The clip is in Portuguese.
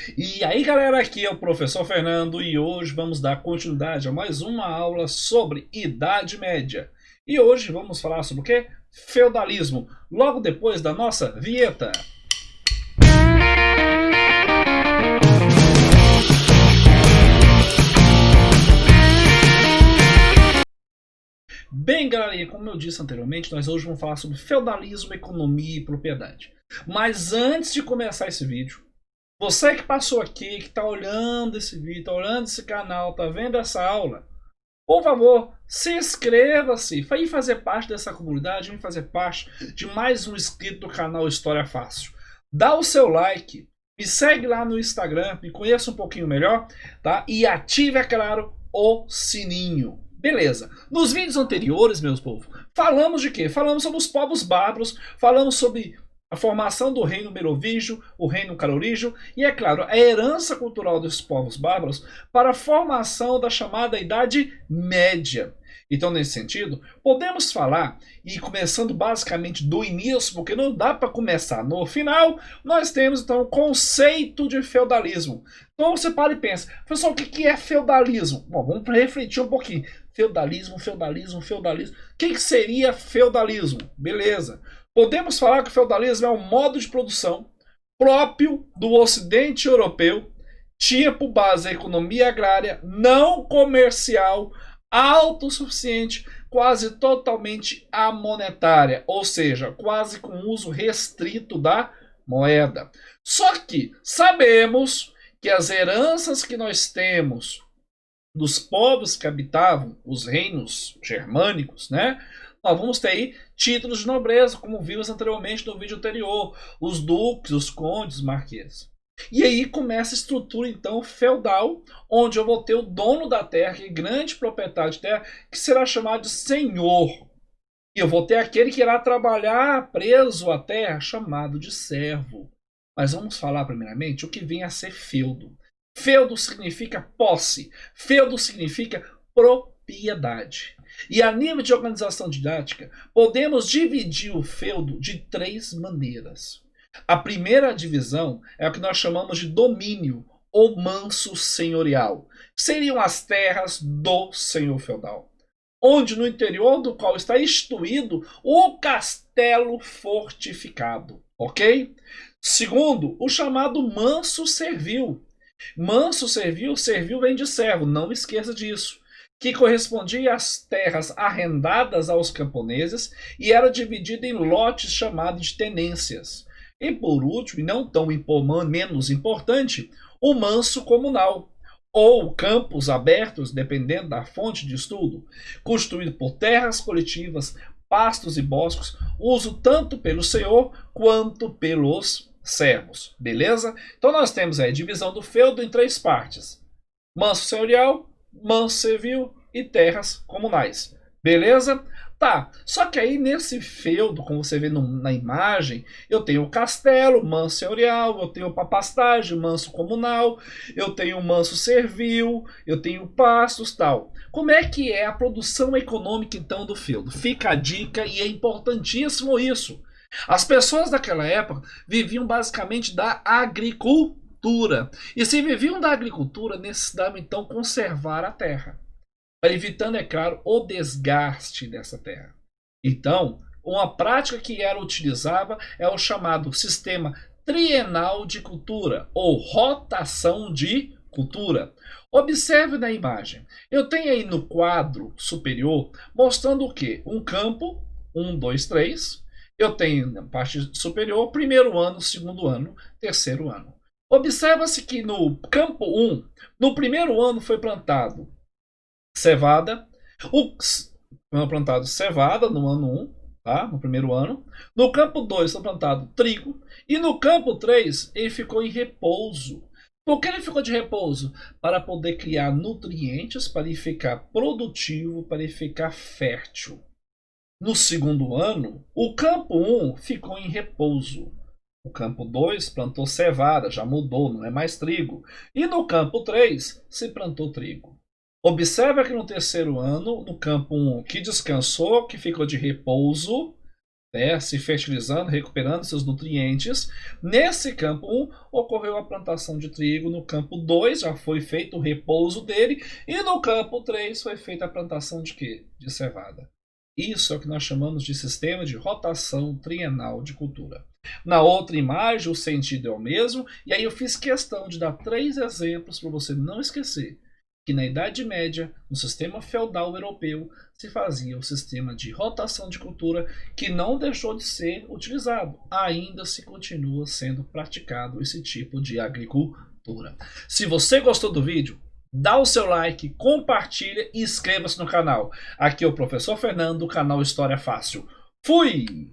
E aí galera, aqui é o professor Fernando e hoje vamos dar continuidade a mais uma aula sobre Idade Média. E hoje vamos falar sobre o que? Feudalismo, logo depois da nossa vinheta. Bem galerinha, como eu disse anteriormente, nós hoje vamos falar sobre feudalismo, economia e propriedade. Mas antes de começar esse vídeo, você que passou aqui, que está olhando esse vídeo, está olhando esse canal, está vendo essa aula, por favor, se inscreva-se, vem fazer parte dessa comunidade, vem fazer parte de mais um inscrito do canal História Fácil. Dá o seu like, me segue lá no Instagram, me conheça um pouquinho melhor, tá? E ative, é claro, o sininho. Beleza. Nos vídeos anteriores, meus povos, falamos de quê? Falamos sobre os povos bárbaros, falamos sobre a formação do reino merovingio, o reino carolingio e, é claro, a herança cultural desses povos bárbaros para a formação da chamada Idade Média. Então, nesse sentido, podemos falar, e começando basicamente do início, porque não dá para começar no final, nós temos então o conceito de feudalismo. Então você para e pensa, pessoal, o que é feudalismo? Bom, vamos refletir um pouquinho. Feudalismo. O que seria feudalismo? Beleza. Podemos falar que o feudalismo é um modo de produção próprio do Ocidente europeu, tinha por base a economia agrária, não comercial, autossuficiente, quase totalmente amonetária, ou seja, quase com uso restrito da moeda. Só que sabemos que as heranças que nós temos dos povos que habitavam os reinos germânicos, né? Nós vamos ter aí títulos de nobreza, como vimos anteriormente no vídeo anterior, os duques, os condes, os marqueses. E aí começa a estrutura então feudal, onde eu vou ter o dono da terra, que é grande proprietário de terra, que será chamado de senhor. E eu vou ter aquele que irá trabalhar preso à terra, chamado de servo. Mas vamos falar primeiramente o que vem a ser feudo. Feudo significa posse, feudo significa propriedade. E a nível de organização didática, podemos dividir o feudo de três maneiras. A primeira divisão é o que nós chamamos de domínio ou manso senhorial. Seriam as terras do senhor feudal, onde no interior do qual está instituído o castelo fortificado, ok? Segundo, o chamado manso servil. Manso servil, servil vem de servo, não esqueça disso, que correspondia às terras arrendadas aos camponeses e era dividido em lotes chamados de tenências. E por último, e não tão menos importante, o manso comunal, ou campos abertos, dependendo da fonte de estudo, constituído por terras coletivas, pastos e bosques, uso tanto pelo senhor quanto pelos servos. Beleza? Então nós temos aí a divisão do feudo em três partes: manso senhorial, manso servil e terras comunais. Beleza? Tá, só que aí nesse feudo, como você vê na imagem, eu tenho o castelo, manso senhorial, eu tenho a pastagem, manso comunal, eu tenho o manso servil, eu tenho pastos, tal. Como é que é a produção econômica então do feudo? Fica a dica e é importantíssimo isso. As pessoas daquela época viviam basicamente da agricultura. E se viviam da agricultura, necessitavam então conservar a terra, evitando, é claro, o desgaste dessa terra. Então, uma prática que era utilizada é o chamado sistema trienal de cultura, ou rotação de cultura. Observe na imagem. Eu tenho aí no quadro superior mostrando o quê? Um campo, 1, 2, 3. Eu tenho na parte superior, primeiro ano, segundo ano, terceiro ano. Observa-se que no campo 1, no primeiro ano foi plantado cevada. Foi plantado cevada no ano 1, tá? No primeiro ano. No campo 2 foi plantado trigo. E no campo 3 ele ficou em repouso. Por que ele ficou de repouso? Para poder criar nutrientes, para ele ficar produtivo, para ele ficar fértil. No segundo ano, o campo 1 ficou em repouso. O campo 2 plantou cevada, já mudou, não é mais trigo. E no campo 3 se plantou trigo. Observa que no terceiro ano, no campo 1, que descansou, que ficou de repouso, se fertilizando, recuperando seus nutrientes. Nesse campo 1, ocorreu a plantação de trigo. No campo 2, já foi feito o repouso dele. E no campo 3, foi feita a plantação de quê? De cevada. Isso é o que nós chamamos de sistema de rotação trienal de cultura. Na outra imagem, o sentido é o mesmo. E aí eu fiz questão de dar 3 exemplos para você não esquecer que na Idade Média, no sistema feudal europeu, se fazia o sistema de rotação de cultura, que não deixou de ser utilizado. Ainda se continua sendo praticado esse tipo de agricultura. Se você gostou do vídeo, dá o seu like, compartilha e inscreva-se no canal. Aqui é o Professor Fernando, do canal História Fácil. Fui!